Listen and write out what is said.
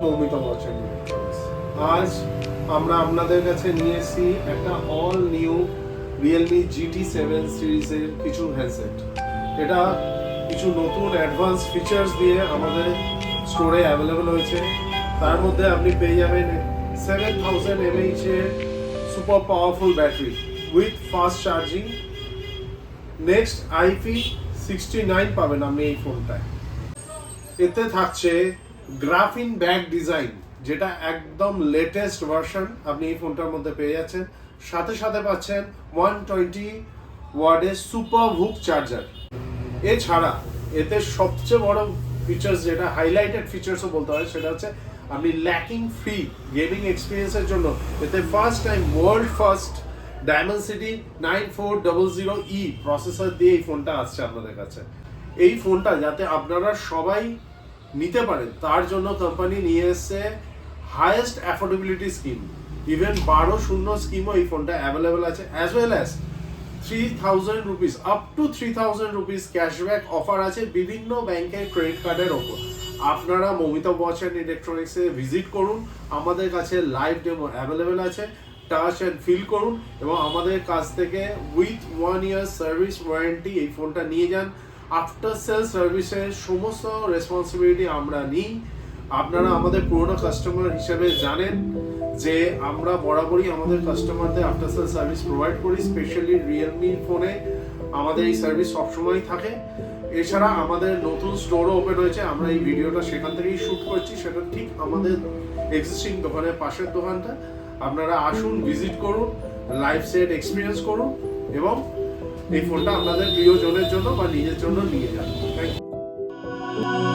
Moumita watches electronics. আজ আমরা আপনাদের কাছে নিয়ে এসেছি একটা অল নিউ রিয়েলমি GT7 সিরিজের কিছু হ্যান্ডসেট। এটা কিছু নতুন অ্যাডভান্স ফিচার্স দিয়ে আমাদের স্টোরে অ্যাভেলেবল হয়েছে। তার মধ্যে আপনি পেয়ে যাবেন 7000 mAh এর super powerful battery with fast charging. Next IP69 পাবেন আপনি এই ফোনটায়। এতে থাকছে গ্রাফিন ব্যাক ডিজাইন, যেটা একদম লেটেস্ট ভার্সন আপনি এই ফোনটার মধ্যে পেয়ে যাচ্ছেন। সাথে সাথে পাচ্ছেন 120 ওয়াটের সুপার হুক চার্জার। এছাড়া এতে সবচেয়ে বড় ফিচার্স, যেটা হাইলাইটেড ফিচার্সও বলতে হয়, সেটা হচ্ছে আপনি ল্যাকিং ফ্রি গেমিং এক্সপিরিয়েন্সের জন্য এতে first time world first Dimensity 9400E processor দিয়ে এই ফোনটা আসছে আপনাদের কাছে। এই ফোনটা যাতে আপনারা সবাই নিতে পারেন তার জন্য কোম্পানি নিয়ে এসছে হাইয়েস্ট অ্যাফোর্ডেবিলিটি স্কিম। ইভেন 12/0 স্কিমও এই ফোনটা অ্যাভেলেবেল আছে, as well as 3000 rupees up to 3000 rupees cashback offer আছে বিভিন্ন ব্যাংকের ক্রেডিট কার্ডের ওপর। আপনারা মৌমিতা ওয়াচ অ্যান্ড ইলেকট্রনিক্সে ভিজিট করুন, আমাদের কাছে লাইভ ডেমো অ্যাভেলেবেল আছে, টাচ অ্যান্ড ফিল করুন এবং আমাদের কাছ থেকে উইথ 1 ইয়ার সার্ভিস ওয়ারেন্টি এই ফোনটা নিয়ে যান। আফটার সেল সার্ভিসের সমস্ত রেসপন্সিবিলিটি আমরা নিই। আপনারা আমাদের পুরনো কাস্টমার হিসেবে জানেন যে আমরা বরাবরই আমাদের কাস্টমারদের আফটার সেল সার্ভিস প্রোভাইড করি। স্পেশালি রিয়েলমি ফোনে আমাদের এই সার্ভিস সবসময় থাকে। এছাড়া আমাদের নতুন স্টোরও ওপেন হয়েছে, আমরা এই ভিডিওটা সেখান থেকেই শ্যুট করছি, সেটা ঠিক আমাদের এক্সিস্টিং দোকানের পাশের দোকানটা। আপনারা আসুন, ভিজিট করুন, লাইভ সেট এক্সপিরিয়েন্স করুন এবং এই ফোনটা আপনাদের প্রিয়জনের জন্য বা নিজের জন্য নিয়ে যান। Thank you.